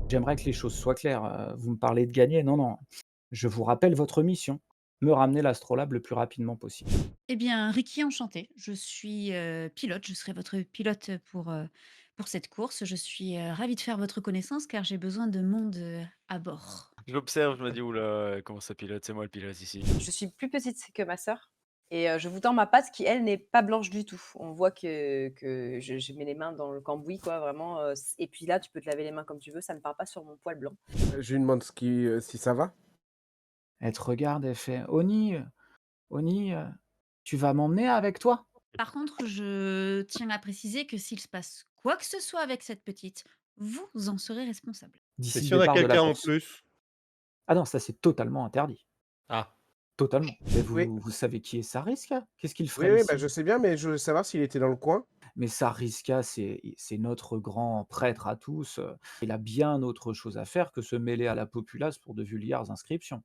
J'aimerais que les choses soient claires, vous me parlez de gagner, non, non. Je vous rappelle votre mission, me ramener l'astrolabe le plus rapidement possible. Eh bien, Ricky, enchantée. Je suis, pilote, je serai votre pilote, pour cette course. Je suis, ravie de faire votre connaissance car j'ai besoin de monde, à bord. Je l'observe, je me dis: «Ouh là, comment ça pilote? C'est moi le pilote ici». Je suis plus petite que ma sœur et je vous tends ma patte qui, elle, n'est pas blanche du tout. On voit que je mets les mains dans le cambouis, quoi, vraiment, c et puis là, tu peux te laver les mains comme tu veux, ça ne part pas sur mon poil blanc. Je lui demande si ça va. Elle te regarde, elle fait: Oni, tu vas m'emmener avec toi?» Par contre, je tiens à préciser que s'il se passe quoi que ce soit avec cette petite, vous en serez responsable. Et D'ici le si on a départ de la quelqu'un en course. plus? Ah non, ça c'est totalement interdit, Ah, totalement. Mais Oui, vous savez qui est Sariska? Qu'est-ce qu'il oui, ferait oui, bah, ici? je sais bien, mais je voulais savoir s'il était dans le coin. Mais Sariska, c'est notre grand prêtre à tous, il a bien autre chose à faire que se mêler à la populace pour de vulgaires inscriptions.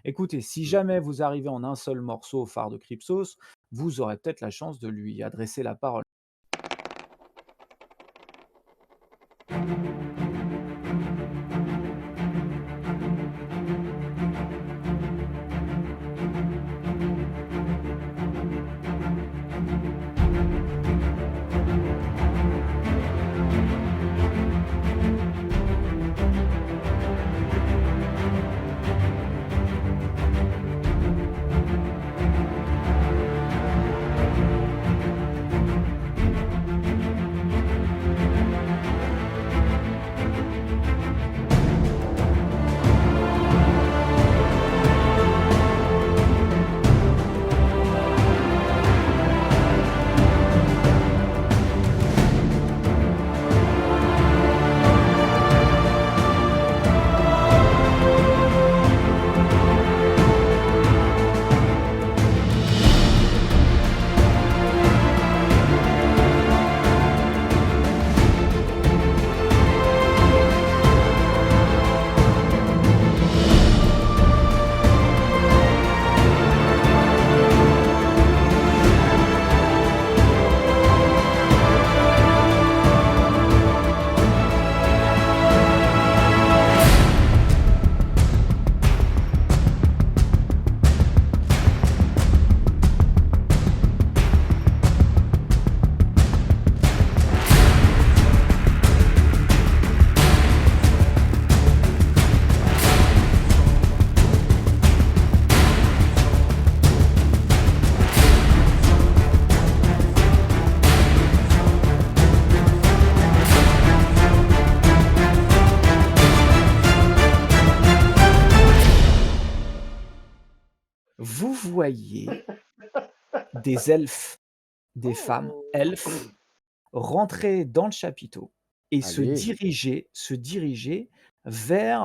Écoutez, si Mmh. jamais vous arrivez en un seul morceau au phare de Crypsos, vous aurez peut-être la chance de lui adresser la parole. Vous voyez des elfes, des femmes Oh! elfes rentrer dans le chapiteau et Allez, se diriger vers,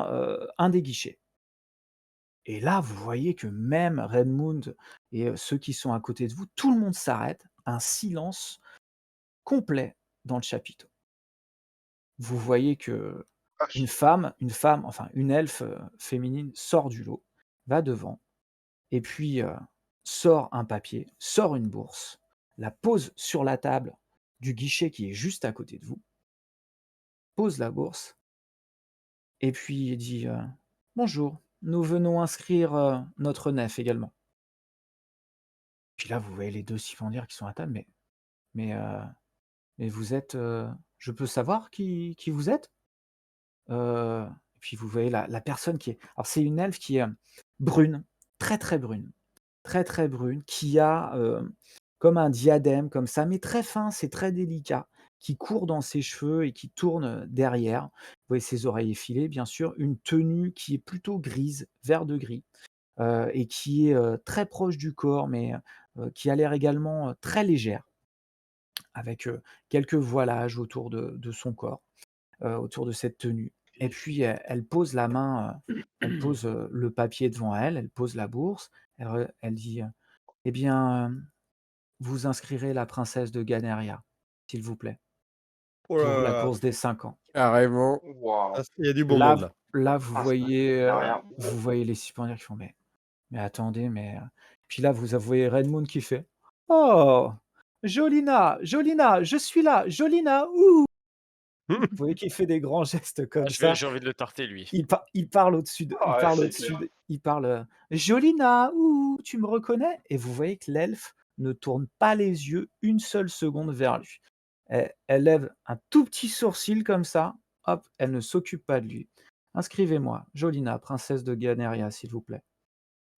un des guichets. Et là, vous voyez que même Redmond et ceux qui sont à côté de vous, tout le monde s'arrête, un silence complet dans le chapiteau. Vous voyez que vache. enfin une elfe, féminine sort du lot, va devant et puis, sort un papier, sort une bourse, la pose sur la table du guichet qui est juste à côté de vous, pose la bourse et puis dit, «Bonjour, nous venons inscrire, notre nef également». Puis là, vous voyez les 2 cifandières qui sont à table: «Mais, mais vous êtes, je peux savoir qui vous êtes?» Et puis vous voyez la personne qui est alors c'est une elfe qui est, brune, très, très brune, très, très brune, qui a, comme un diadème comme ça, mais très fin, c'est très délicat, qui court dans ses cheveux et qui tourne, derrière. Vous voyez ses oreilles effilées, bien sûr, une tenue qui est plutôt grise, vert de gris, et qui est, très proche du corps, mais, qui a l'air également, très légère, avec, quelques voilages autour de son corps, autour de cette tenue et puis elle pose la main, elle pose, le papier devant elle, elle pose la bourse, elle dit, «Eh bien, vous inscrirez la princesse de Ganeria, s'il vous plaît, Oh là pour là la là. course des 5 ans». carrément. Ah, Waouh! il y a du bon Là monde v là. là, vous Ah, ça voyez, derrière. les cipendières qui font: «Mais attendez, mais» puis là, vous voyez Redmond qui fait: «Oh! Jolina, Jolina, je suis là, Jolina, ouh!» Vous voyez qu'il fait des grands gestes comme ça. J'ai envie de le tarter, lui. Il parle au-dessus de, Ah ouais, c'est clair. il parle Jolina, ouh, tu me reconnais? Et vous voyez que l'elfe ne tourne pas les yeux une seule seconde vers lui. Elle lève un tout petit sourcil comme ça, hop, elle ne s'occupe pas de lui. Inscrivez-moi, Jolina, princesse de Ganeria, s'il vous plaît.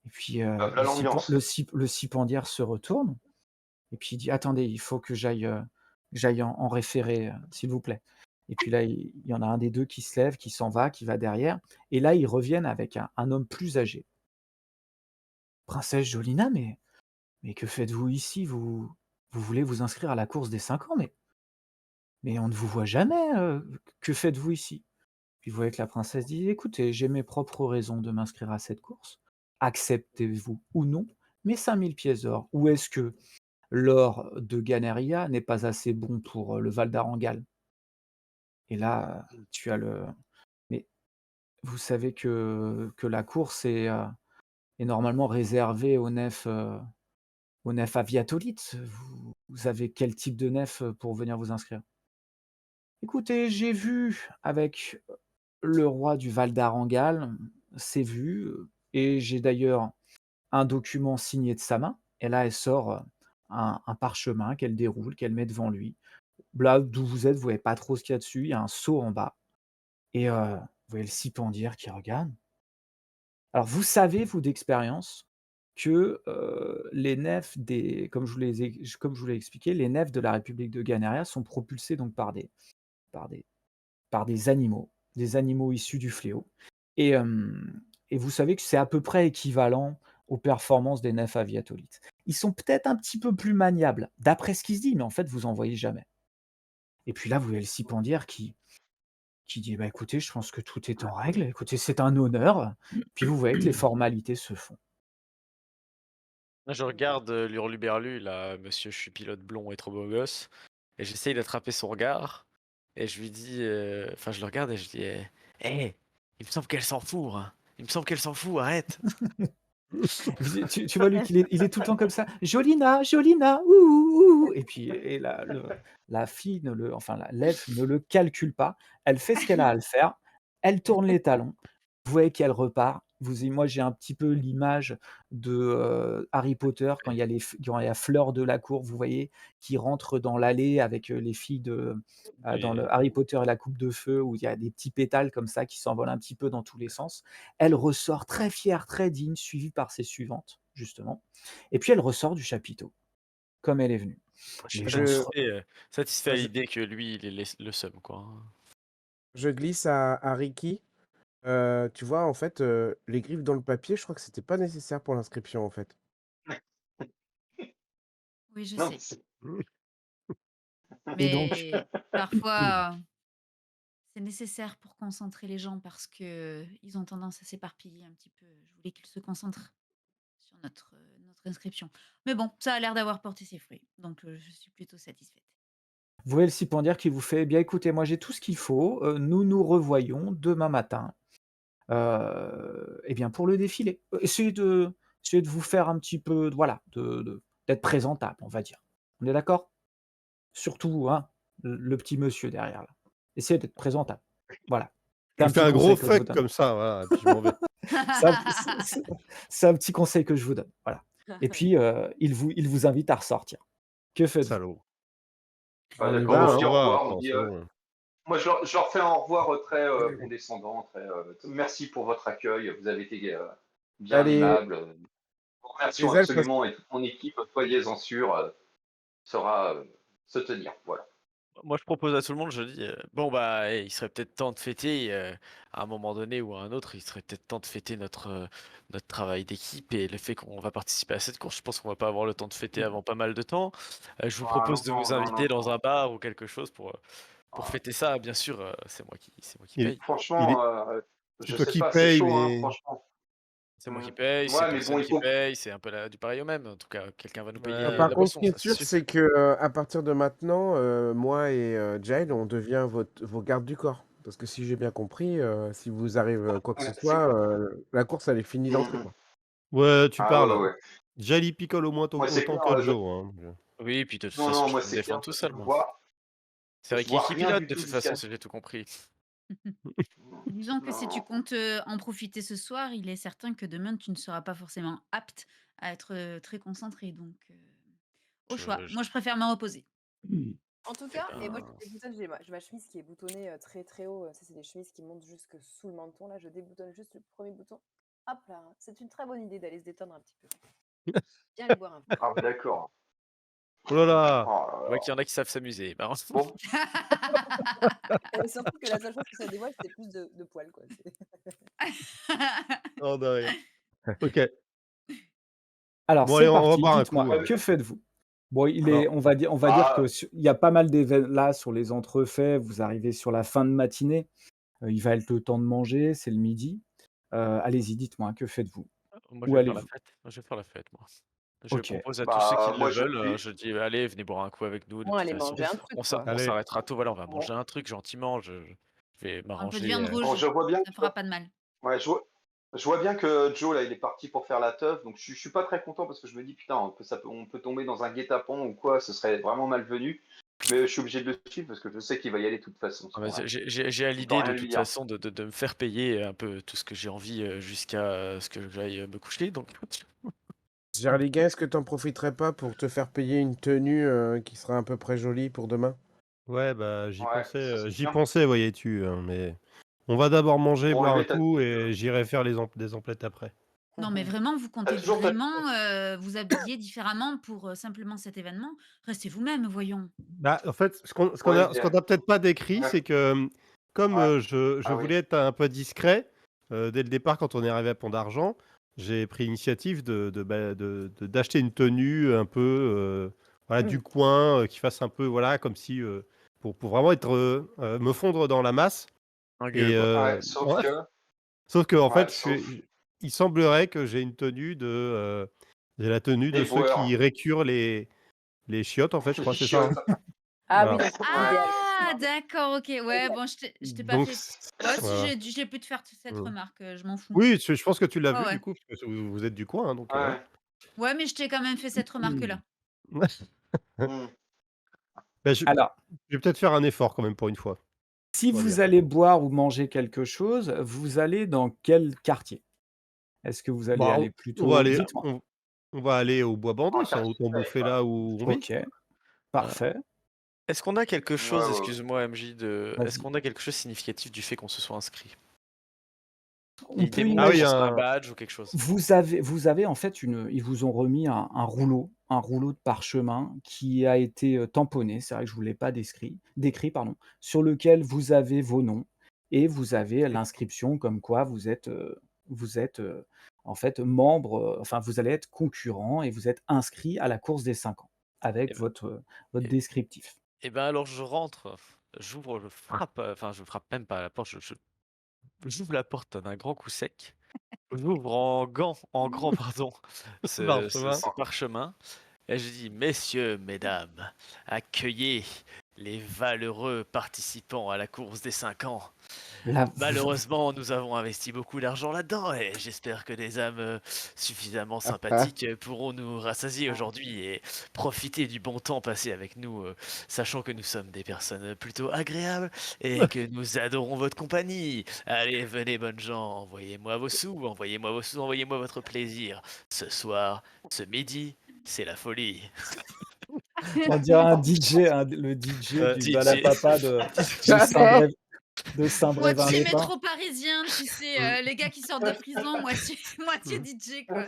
Et puis Voilà l'ambiance. le cipendière se retourne et puis il dit attendez, il faut que j'aille en référé, s'il vous plaît. Et puis là, il y en a un des deux qui se lève, qui s'en va, qui va derrière. Et là, ils reviennent avec un homme plus âgé. Princesse Jolina, mais que faites-vous ici? Vous voulez vous inscrire à la course des 5 ans, mais on ne vous voit jamais, que faites-vous ici? Puis vous voyez que la princesse dit écoutez, j'ai mes propres raisons de m'inscrire à cette course. Acceptez-vous ou non mes 5000 pièces d'or? Ou est-ce que l'or de Ganeria n'est pas assez bon pour le Val d'Arangal? Et là, tu as le mais vous savez que la course est normalement réservée aux nefs aviatolites. Vous avez quel type de nef, pour venir vous inscrire? Écoutez, j'ai vu avec le roi du Val d'Arangal, c'est vu, et j'ai d'ailleurs un document signé de sa main. Et là, elle sort, un parchemin qu'elle déroule, qu'elle met devant lui. Là, d'où vous êtes, vous voyez pas trop ce qu'il y a dessus, il y a un sceau en bas et vous voyez le cipendière qui regarde. Alors vous savez, vous d'expérience, que, les nefs des comme je vous l'ai expliqué, les nefs de la République de Ganeria sont propulsées donc par des des animaux issus du fléau et vous savez que c'est à peu près équivalent aux performances des nefs aviatolites. Ils sont peut-être un petit peu plus maniables, d'après ce qui se dit, mais en fait, vous en voyez jamais. Et puis là, vous voyez le cipendière qui dit: «Bah, écoutez, je pense que tout est en règle. Écoutez, c'est un honneur». Puis vous voyez que les formalités se font. Moi, je regarde l'hurluberlu, là, monsieur, je suis pilote blond et trop beau gosse, et j'essaye d'attraper son regard, et je lui dis, enfin, je le regarde et je dis, hé, il me semble qu'elle s'en fout, hein. Il me semble qu'elle s'en fout, arrête. Tu vois, lui, il est tout le temps comme ça: «Jolina, Jolina, ouh, ouh». Et puis la fille enfin l'elfe ne le calcule pas. Elle fait ce qu'elle a à le faire. Elle tourne les talons. Vous voyez qu'elle repart. Moi, j'ai un petit peu l'image de, Harry Potter quand il y a Fleur de la cour, vous voyez? Qui rentre dans l'allée avec, les filles dans Oui. le Harry Potter et la coupe de feu où il y a des petits pétales comme ça qui s'envolent un petit peu dans tous les sens. Elle ressort très fière, très digne, suivie par ses suivantes, justement. Et puis elle ressort du chapiteau, comme elle est venue. Je suis Les pas gens se Je, re satisfait à je, l'idée que lui, il ait le seum, quoi, hein. je glisse à Ricky. Tu vois, en fait, les griffes dans le papier, je crois que c'était pas nécessaire pour l'inscription, en fait. Oui, je Non, sais. et donc Mais parfois, c'est nécessaire pour concentrer les gens parce que ils ont tendance à s'éparpiller un petit peu. Je voulais qu'ils se concentrent sur notre inscription. Mais bon, ça a l'air d'avoir porté ses fruits, donc je suis plutôt satisfaite. vous voyez le cipendière qui vous fait: «Eh bien écoutez, moi j'ai tout ce qu'il faut, nous nous revoyons demain matin, et bien pour le défilé». Essayez de vous faire un petit peu voilà, d'être présentable, on va dire. On est d'accord? Surtout, hein, le petit monsieur derrière là. Essayez d'être présentable. Voilà. C'est Je un fais petit un gros conseil que je vous fuck donne. comme ça, voilà, et puis je m'en vais. C'est un c'est un petit conseil que je vous donne, voilà. Et puis, il vous invite à ressortir. Que faites-vous? Salaud. ah, On y d'accord, va, on On se hein. dit s'en au va, revoir. On attends, dit, c'est bon. moi, je leur fais un au revoir très condescendant. Merci pour votre accueil. Vous avez été bien Allez, aimable. Nous vous remercions les elfes, absolument et toute mon équipe, soyez-en sûrs, saura se tenir. Voilà. Moi, je propose à tout le monde, je dis, bon, bah, il serait peut-être temps de fêter, à un moment donné ou à un autre, il serait peut-être temps de fêter notre travail d'équipe et le fait qu'on va participer à cette course. Je pense qu'on va pas avoir le temps de fêter avant pas mal de temps. Je vous Ah, propose de vous inviter dans un non. bar ou quelque chose pour Ah, fêter ça. Bien sûr, c'est moi qui Il, paye. il est, franchement, c'est je toi sais qui pas, c'est paye, chaud, hein, mais franchement. C'est moi qui paye, c'est Ouais, mais bon, personne il qui faut. paye, c'est un peu du pareil au même. En tout cas, quelqu'un va nous payer par la contre, ce boisson, qui est ça c'est sûr, sûr. c'est que à partir de maintenant, moi et Jael, on devient vos gardes du corps. Parce que si j'ai bien compris, si vous arrive quoi que ce C'est soit, la course, elle est finie d'entrée, Mhm. quoi. ouais, tu Ah ouais, parles. ouais. Jali picole au moins Moi, c'est autant clair. que Joe, hein. Oui, puis de toute Non, façon, non, je moi, peux me c'est clair, défendre tout je veux seul, vous moi. voir. C'est Je vois Ricky qui rien pilote du de tout toute façon, jusqu'à. si j'ai tout compris. Disons que si tu Non. comptes en profiter ce soir, il est certain que demain tu ne seras pas forcément apte à être très concentré. Donc, au choix. Je... Moi, je préfère me reposer. En tout Eh cas, et moi, ben, je déboutonne, j'ai ma chemise qui est boutonnée très très haut. Ça, c'est des chemises qui montent jusque sous le menton. Là, je déboutonne juste le premier bouton. Hop là, c'est une très bonne idée d'aller se détendre un petit peu. Viens aller boire un coup. Ah, d'accord. Oh là là. Oh je là vois là. qu'il y en a qui savent s'amuser. Ben, Bon, Et surtout que la seule chose que ça dévoile, c'est plus de poils, quoi. Oh, de rien. Ok. Alors, Bon, allez, c'est on va parti. boire un Dites-moi, coup. ouais, que faites-vous? Bon, Alors, on va dire que bah, il y a pas mal d'événements là sur les entrefaits. Vous arrivez sur la fin de matinée. Il va être le temps de manger. C'est le midi. Allez-y, dites-moi, que faites-vous? moi, je Où vais faire la allez-vous? fête. Moi, je vais faire la fête, moi. Je Ok. propose à tous ceux qui le moi, je veulent, vais. je dis «Allez, venez boire un coup avec nous, de Moi, toute aller façon, manger un truc, quoi. on allez. s'arrêtera tôt, voilà, on va Bon, manger un truc gentiment, je vais Un peu de viande m'arranger, bon, rouge, je vois bien ça fera pas de mal. ouais, je vois bien que Joe, là, il est parti pour faire la teuf. Donc, je suis pas très content parce que je me dis, putain, on peut tomber dans un guet-apens ou quoi, ce serait vraiment malvenu. Mais je suis obligé de le suivre parce que je sais qu'il va y aller de toute façon, ce ah bah, con-là. j'ai à Je peux l'idée de rien lui toute dire. façon de me faire payer un peu tout ce que j'ai envie, jusqu'à, ce que j'aille, me coucher donc Jerligan, est-ce que t'en profiterais pas pour te faire payer une tenue qui sera à peu près jolie pour demain? Ouais, bah, Ouais, ça c'est j'y bien. pensais, voyais-tu, hein, mais on va d'abord manger, Bon, boire un Olivier, coup et j'irai faire des emplettes après. Non, mais vraiment, vous t'as comptez toujours ta. vraiment vous habiller différemment pour simplement cet événement? Restez vous-même, voyons. Bah, en fait, Ouais, ce qu'on a peut-être pas décrit, ouais, c'est que comme ouais. je Ah oui. voulais être un peu discret dès le départ quand on est arrivé à Pont d'Argent, j'ai pris l'initiative d'acheter une tenue un peu voilà, du coin qui fasse un peu voilà, comme si pour vraiment être me fondre dans la masse. un gueux, Et quoi. Ouais, sauf ouais. que. Sauf que en Ouais, fait, sauf il semblerait que j'ai une tenue j'ai la tenue de les ceux boueurs. qui récurent les chiottes, en fait, je Les crois, c'est ça, hein. chiottes. Ah oui, Voilà. donc c'est Ouais. idéal. Ah d'accord, OK. Ouais, bon, je t'ai pas Donc, fait ouais, si voilà. j'ai pu te faire cette Mmh. remarque, je m'en fous. Oui, je pense que tu l'as Ouais, vu ouais. du coup, parce que vous êtes du coin, hein, donc voilà. Ouais. Ouais, mais je t'ai quand même fait cette remarque-là. Hmm. Bah, Alors, je vais peut-être faire un effort quand même pour une fois, si on va vous dire. allez boire ou manger quelque chose, vous allez dans quel quartier? Est-ce que vous allez Bah, aller on va plutôt aller dites-moi. on va aller au Bois Un Bandé, ça, quartier autant safe, bouffer quoi. là où on vit. OK, Heu, parfait. est-ce qu'on a quelque Ouais, chose, ouais, ouais. excuse-moi MJ, est-ce Vas-y. qu'on a quelque chose de significatif du fait qu'on se soit inscrit? On Ils peut Ah oui, démontrent un imaginer. badge ou quelque chose? Vous avez en fait ils vous ont remis un rouleau de parchemin qui a été, tamponné, c'est vrai que je vous l'ai pas décrit pardon, sur lequel vous avez vos noms et vous avez l'inscription comme quoi vous êtes, en fait membre, enfin vous allez être concurrent et vous êtes inscrit à la course des 5 ans Et avec ben votre et descriptif. et ben, alors je rentre, j'ouvre, je frappe, enfin je frappe même pas à la porte, j'ouvre la porte d'un grand coup sec. J'ouvre en grand pardon, parchemin. ce parchemin et je dis: «Messieurs, mesdames, accueillez les valeureux participants à la course des 5 ans. Là, Malheureusement, nous avons investi beaucoup d'argent là-dedans et j'espère que des âmes, suffisamment sympathiques, pourront nous rassasier aujourd'hui et profiter du bon temps passé avec nous, sachant que nous sommes des personnes, plutôt agréables et que nous adorons votre compagnie. Allez, venez bonnes gens, envoyez-moi vos sous, envoyez-moi votre plaisir. Ce soir, ce midi, c'est la folie». on dirait un DJ, le DJ du DJ. Balapapa de Saint-Brévin de Moitié Saint-Brévin-les-Pins. métro parisien, tu sais, les gars qui sortent de prison, moitié moitié DJ, quoi.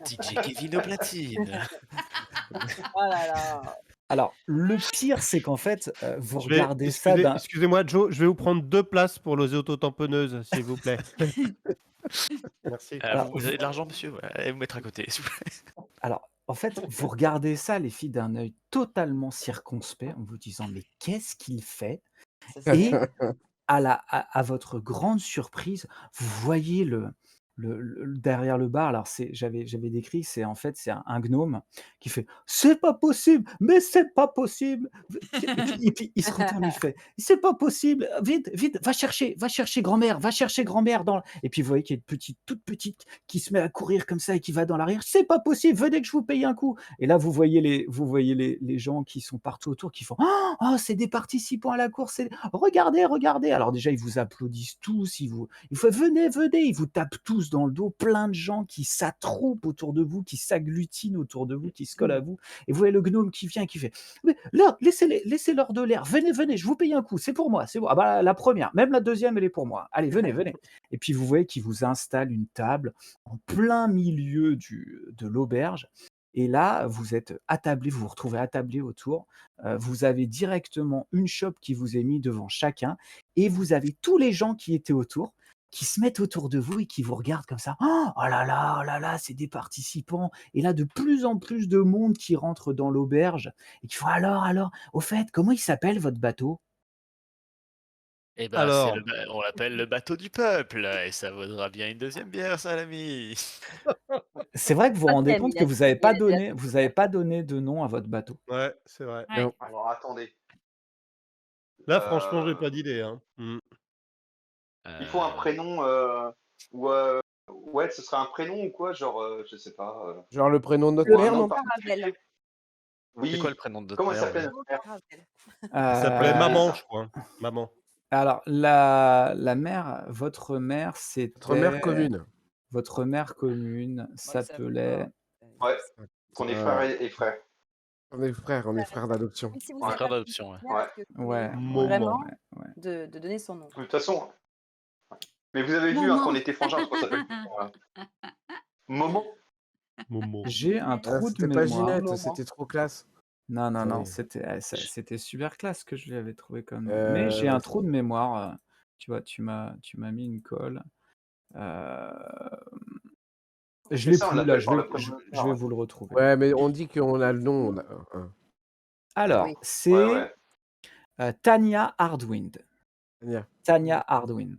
DJ Kevin au platine. Oh là là. Alors, le pire, c'est qu'en fait, vous regardez ça Excusez-moi Joe, je vais vous prendre 2 places pour les autotamponneuses, s'il vous plaît. Merci. alors Vous avez de l'argent monsieur? Ouais, allez vous mettre à côté s'il vous plaît. alors, en fait, vous regardez ça, les filles, d'un œil totalement circonspect en vous disant: «Mais qu'est-ce qu'il fait?» C'est ça. et à votre grande surprise, vous voyez derrière le bar, alors j'avais décrit, c'est en fait, c'est un gnome qui fait: «C'est pas possible, mais c'est pas possible!» et puis il se retourne, il fait: «C'est pas possible, vite, vite, va chercher grand-mère, va chercher grand-mère dans» et puis vous voyez qu'il y a une petite, toute petite qui se met à courir comme ça et qui va dans l'arrière: «C'est pas possible, venez que je vous paye un coup!» et là vous voyez les gens qui sont partout autour qui font: «Oh, c'est des participants à la course, c'est regardez, regardez!» alors déjà ils vous applaudissent tous, il fait: «Venez, venez!» ils vous tapent tous dans le dos, plein de gens qui s'attroupent autour de vous, qui s'agglutinent autour de vous, qui se collent à vous et vous voyez le gnome qui vient, qui fait: «Mais là, laissez-leur de l'air, venez, venez, je vous paye un coup, c'est pour moi, c'est bon. Ah bah, la première, même la deuxième, elle est pour moi. Allez, venez, venez!» et puis vous voyez qu'il vous installe une table en plein milieu de l'auberge et là, vous êtes attablés, vous vous retrouvez attablés autour. Vous avez directement une chope qui vous est mise devant chacun et vous avez tous les gens qui étaient autour qui se mettent autour de vous et qui vous regardent comme ça. Oh là là, c'est des participants. Et là, de plus en plus de monde qui rentre dans l'auberge et qui font alors, au fait, comment il s'appelle votre bateau? Eh ben, Alors, on l'appelle le bateau du peuple, et ça vaudra bien une deuxième bière, ça, l'ami. C'est vrai que vous vous rendez Troisième, compte il que a dit. Il a dit la vous avez pas donné de nom à votre bateau. ouais, c'est vrai. Ouais. Alors attendez. Là, franchement, j'ai Euh, pas d'idée, hein. il faut un Euh, prénom ou ouais, ce serait un prénom ou quoi, genre je sais pas. Genre le prénom de notre Le Ou un mère, nom non? Caravelle. particulier. C'est quoi le Oui. prénom de notre Comment elle mère, s'appelle ouais? notre mère? Caravelle. Elle s'appelait Euh, Maman, ça. je crois. Maman. alors la mère, votre mère, Notre mère c'était commune. votre mère commune Moi, ça fait s'appelait pas. Ouais. Qu'on est frères Euh, et frères. on est frères d'adoption. Même si vous Un Ouais. êtes frère pas d'adoption, ouais. mère, Ouais. est-ce que c'est ouais, Moment. vraiment ouais. de donner son nom? De toute façon. Mais vous avez vu hein, qu'on était frangins, c'est pour ça que Moment. Momo. J'ai un Ouais. trou de C'était pas mémoire. Ginette, Moment. c'était trop classe. Non, non, non, Attendez. c'était super classe que je lui avais trouvé comme nom. Mais j'ai un trou de mémoire, tu vois, tu m'as mis une colle. Je C'est l'ai ça, on plus là, l'appelle je par vais le je prénom. je vais vous le retrouver. Ouais, mais on dit qu'on a le nom. Alors, Oui. Ouais, c'est, ouais. Tanya Hardwind. Tania. Tanya Hardwind.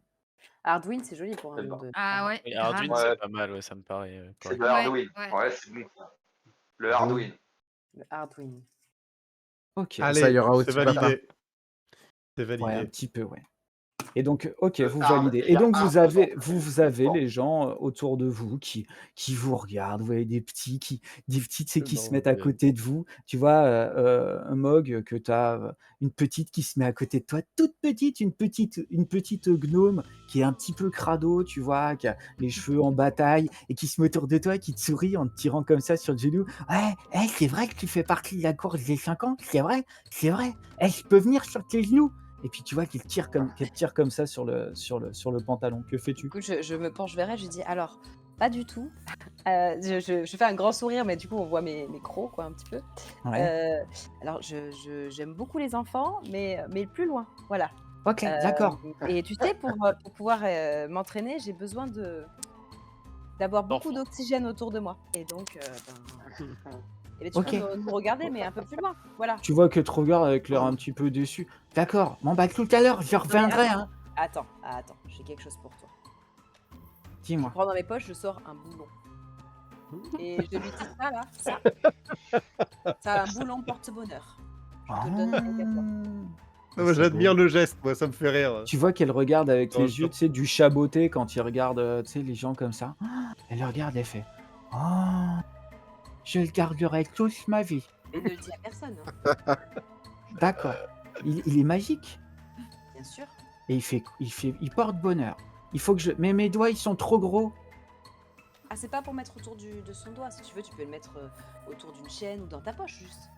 Arduin, c'est joli pour un C'est nom bon. de Ah femme. ouais, Et grave. Arduin, Ouais. c'est pas mal, ouais, ça me paraît C'est correct. de Hardwin. Ouais. Ouais, c'est bon ça. Le Bon. Hardwin. Le Arduin. OK. Ça, il Allez, y aura c'est aussi papa. validé. C'est Ouais, un validé. petit peu, ouais. Et donc, OK, Le vous Hard, validez. il Et y a donc un vous dedans. avez vous avez Bon. les gens, autour de vous qui vous regardent. Vous voyez des petits, tu sais, qui se mettent à côté de vous. Tu vois, un Mog, que tu as, une petite qui se met à côté de toi, toute petite, une petite gnome qui est un petit peu crado, tu vois? Qui a les cheveux en bataille et qui se met autour de toi, qui te sourit en te tirant comme ça sur le genou. «Ouais, c'est vrai que tu fais partie de la course des 5 ans? C'est vrai? C'est vrai? Je peux venir sur tes genoux?» Et puis tu vois qu'elle tire comme ça sur le pantalon. Que Du fais-tu? coup, je me penche vers elle, je lui dis alors, pas du tout. Je fais un grand sourire, mais du coup, on voit mes crocs, quoi, un petit peu. Ouais. Alors, j'aime beaucoup les enfants, mais plus loin, voilà. OK, d'accord. Et tu sais, pour pouvoir m'entraîner, j'ai besoin d'avoir beaucoup D'enfants. d'oxygène autour de moi. Et donc, et ben, tu OK. peux nous regarder, mais un peu plus loin, voilà. Tu vois qu'elle te regarde avec l'air un petit peu déçu. D'accord. Bon bah tout à l'heure, je Non, mais reviendrai, hein. attends, j'ai quelque chose pour toi. Je Dis-moi. prends dans mes poches, je sors un boulon. Et je lui dis ça, là, ça. C'est un boulon porte-bonheur. Je te le donne rien qu'à toi. Ah, moi, j'admire le geste, moi, ça me fait rire. Tu vois qu'elle regarde avec Dans le les yeux, temps. tu sais, du chaboté quand il regarde, tu sais, les gens comme ça. Elle le regarde, elle fait: «Oh, je le garderai toute ma vie». Et ne le dis à personne, hein, D'accord. Il est magique bien sûr. et il porte bonheur. Il faut que je mais mes doigts, ils sont trop gros. Ah, c'est pas pour mettre autour de son doigt. Si tu veux, tu peux le mettre autour d'une chaîne ou dans ta poche, juste.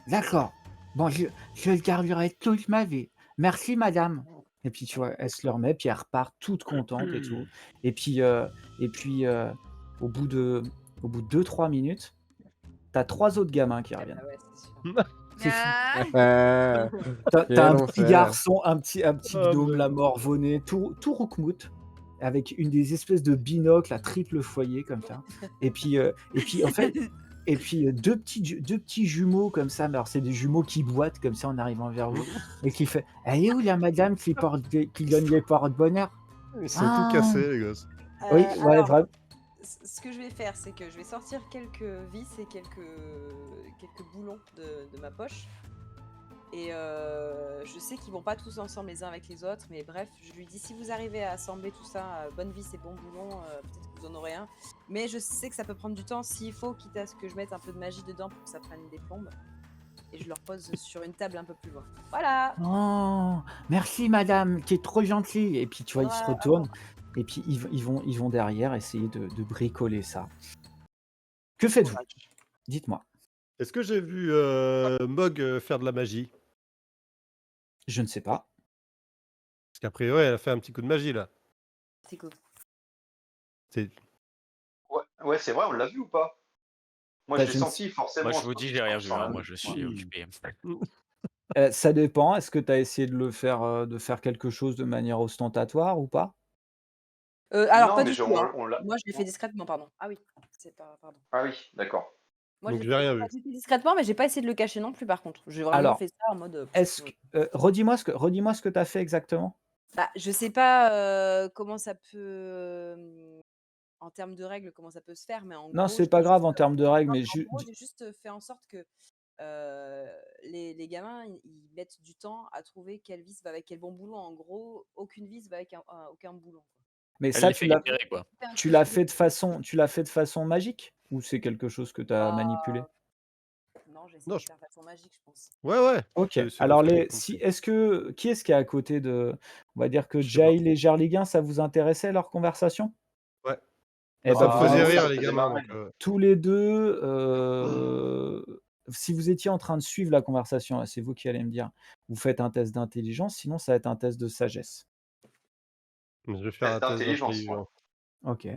D'accord. Bon, je le garderai toute ma vie. Merci madame. Et puis tu vois, elle se le remet, puis elle repart toute contente et tout. Et puis, au bout de 2-3 minutes, t'as 3 autres gamins qui Ah reviennent. bah ouais, c'est sûr. C'est fou. Ah, T'as Quel un petit enfer. garçon, un petit Oh, gnome mais- là morvonné, tout roukmout, avec une des espèces de binocles à triple foyer comme ça. Et puis en fait, deux petits jumeaux comme ça, mais alors c'est des jumeaux qui boitent comme ça en arrivant vers vous, et qui fait: «Elle est où la madame qui donne les porte-bonheur?» Ils sont tout cassés, les gosses. Oui, ouais, Alors, vrai. ce que je vais faire, c'est que je vais sortir quelques vis et quelques boulons de ma poche. Et je sais qu'ils vont pas tous ensemble les uns avec les autres, mais bref, je lui dis si vous arrivez à assembler tout ça, bonne vis et bon boulon, peut-être que vous en aurez un. Mais je sais que ça peut prendre du temps s'il faut, quitte à ce que je mette un peu de magie dedans pour que ça prenne des plombes. Et je le repose sur une table un peu plus loin. Voilà. Oh, merci madame, qui est trop gentille. Et puis tu vois, ils se Ouais, retournent et puis ils vont derrière essayer de bricoler ça. Que faites-vous? courage. Dites-moi. Est-ce que j'ai vu Mog faire de la magie? Je ne sais pas. Parce qu'a priori, elle a fait un petit coup de magie là. C'est cool. C'est- Ouais, c'est vrai, on l'a vu ou pas? Moi, Bah, je l'ai je ne s senti, Moi, forcément. je vous dis, j'ai rien vu, hein. Moi, Ouais. je suis occupé. Ça dépend. Est-ce que tu as essayé de faire quelque chose de manière ostentatoire ou pas? Alors Non, pas mais du tout, hein. on l'a. Moi, je l'ai fait discrètement, pardon. Ah oui, c'est pas pardon. Ah oui, d'accord. Moi, Donc j'ai rien vu. je l'ai fait discrètement, mais j'ai pas essayé de le cacher non plus, par contre. J'ai vraiment Alors, fait ça en mode, est-ce que redis-moi ce que tu as fait exactement? bah, je sais pas, comment ça peut, en termes de règles, comment ça peut se faire, mais en Non, gros, c'est pas grave en termes de règles, non, mais en gros, j'ai juste fait en sorte que, les gamins, ils mettent du temps à trouver quelle vis va avec quel bon boulon. En gros, aucune vis va avec aucun boulon, quoi. mais Elle ça les fait galérer, quoi. tu l'as fait de façon magique? Ou c'est quelque chose que tu as manipulé? Non, j'ai essayé Non, de faire façon magique, je pense. ouais, OK. c'est de ce Alors que j'ai les si compris. qui est-ce qui est à côté de on va dire que Je sais pas. Jail et Gerliguin, ça vous intéressait leur conversation? Ouais. Eh Bah, ça ben me vous faisait Bah oui, rire ça êtes me les faisait gamins, marrer. donc tous les 2, si vous étiez en train de suivre la conversation, là, c'est vous qui allez me dire, vous faites un test d'intelligence, sinon ça va être un test de sagesse. je vais faire un Test test d'intelligence, moi. d'intelligence. OK.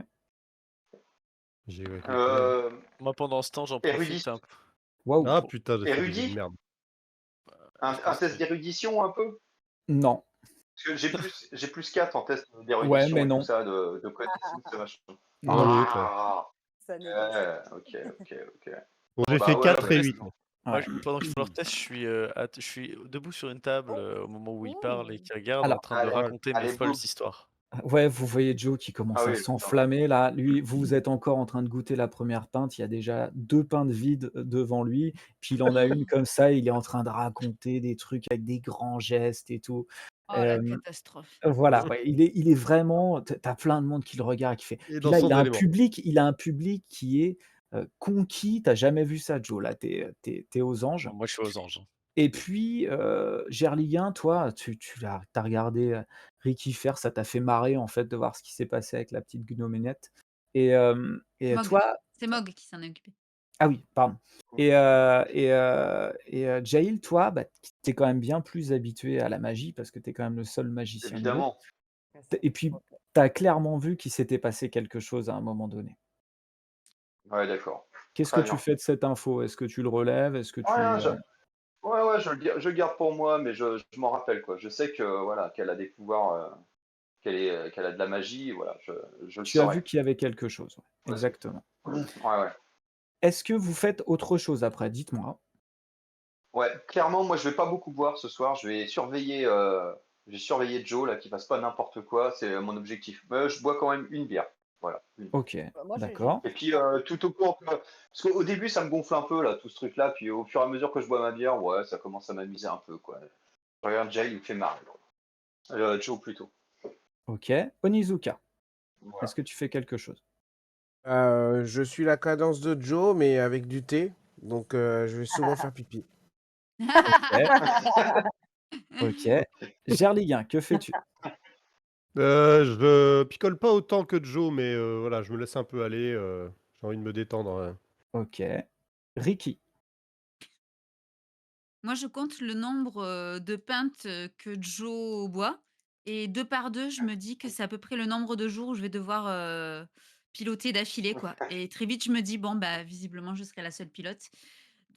J'ai ma calculette. Euh, Moi, pendant ce temps, j'en profite un érudit, peu. Waouh! Ah Pour... putain, j'ai fait des jeux de érudit, merde. Je un pense test que... d'érudition un peu. Non. Parce que j'ai plus 4 en test Ouais, d'érudition mais et tout non. ça, de connaissances, c'est vachement. Non. Zut. Ah, Ça négocie. ok, ok, ok. Bon, Bon, j'ai bah fait voilà, 4 bah, et Moi, 8. moi, Ouais. pendant que je fais leur test, je suis debout sur une table au moment où ils parlent et Oh! qu'ils regardent en Alors, train de allez, raconter mes allez, folles boum. histoires. ouais, vous voyez Joe qui Ah commence à oui, putain. s'enflammer là. Lui, vous êtes encore en train de goûter la première pinte. Il y a déjà 2 pintes vides devant lui. Puis il en a une comme ça, il est en train de raconter des trucs avec des grands gestes et tout. Oh la Hem, catastrophe. voilà, ouais, il est vraiment tu as plein de monde qui le regarde, qui fait Et puis dans là, son élément. il a un public qui est, conquis. Tu as jamais vu ça Joe là, tu es aux anges. Moi, je suis aux anges. Et puis, Gerliguin, toi, tu as regardé, Ricky faire, ça t'a fait marrer, en fait, de voir ce qui s'est passé avec la petite gnoménette et Mog. toi C'est Mog qui s'en est occupé. ah oui, pardon Jaïl, toi, bah, tu es quand même bien plus habitué à la magie parce que tu es quand même le seul magicien du groupe Évidemment. et puis tu as clairement vu qu'il s'était passé quelque chose à un moment donné. Ouais, d'accord. Qu'est-ce que Très tu bien. fais de cette info? Est-ce que tu le relèves? Est-ce que Ouais, tu, ouais, je le garde pour moi, mais je m'en rappelle, quoi. Je sais que, voilà, qu'elle a des pouvoirs, qu'elle a de la magie, voilà, je le tu as saurais. vu qu'il y avait quelque chose, ouais, Vas-y. exactement. Ouais, ouais. Est-ce que vous faites autre chose après? Dites-moi. Ouais, clairement, moi, je vais pas beaucoup boire ce soir. Je vais surveiller Joe, là, qu'il fasse pas n'importe quoi. C'est mon objectif. Mais je bois quand même une bière. Voilà, une. OK, Bah, moi, j'ai d'accord. Et puis, tout au cours, parce qu'au début, ça me gonfle un peu, là, tout ce truc-là. Puis, au fur et à mesure que je bois ma bière, ouais, ça commence à m'amuser un peu, quoi. Je regarde Jay, il me fait marrer, quoi. Joe, plutôt. OK. Onizuka, est-ce Voilà. que tu fais quelque chose? Je suis la cadence de Joe, mais avec du thé. Donc, je vais souvent faire pipi. OK, OK. Gerliguin, que fais-tu? Je picole pas autant que Joe, mais voilà, je me laisse un peu aller. J'ai envie de me détendre. OK. Ricky, Moi, je compte le nombre, de pintes, que Joe boit et 2 par 2, je me dis que c'est à peu près le nombre de jours où je vais devoir, piloter d'affilée, quoi et très vite, je me dis: «Bon, bah, visiblement, je serai la seule pilote».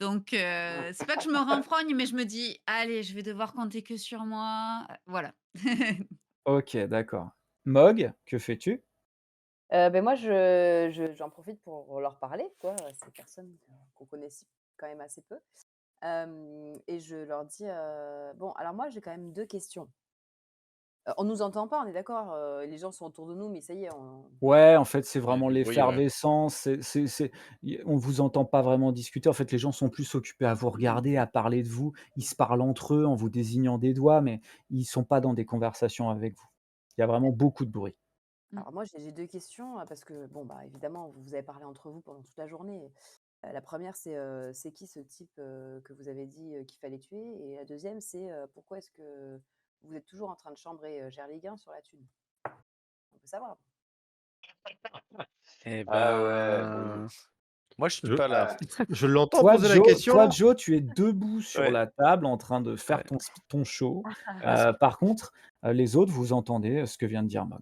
Donc c'est pas que je me renfrogne, mais je me dis: «Allez, je vais devoir compter que sur moi», voilà. OK, d'accord. Mog, que fais-tu? Beh, moi, j'en profite pour leur parler, quoi, ces personnes, qu'on connaît quand même assez peu. Et je leur dis: «Bon, alors moi, j'ai quand même 2 questions. On nous entend pas, on est d'accord. Les gens sont autour de nous, mais ça y est, Ouais, en fait, c'est Il y a vraiment du bruit, ouais. l'effervescence, on vous entend pas vraiment discuter. En fait, les gens sont plus occupés à vous regarder, à parler de vous. Ils se parlent entre eux en vous désignant des doigts, mais ils sont pas dans des conversations avec vous. Il y a vraiment beaucoup de bruit. Alors moi, j'ai 2 questions, parce que bon, bah, évidemment, vous avez parlé entre vous pendant toute la journée. La première, c'est qui ce type, que vous avez dit, qu'il fallait tuer? Et la deuxième, c'est, pourquoi est-ce que vous êtes toujours en train de chambrer, Gerliguin sur la thune? On peut savoir. Eh Ah ouais, ben, moi, je suis Je, pas là. je l'entends Toi, poser la question. Joe, tu es debout sur Ouais, la table en train de faire ouais. ton show. Ouais, Par contre, les autres, vous entendez, ce que vient de dire Mog.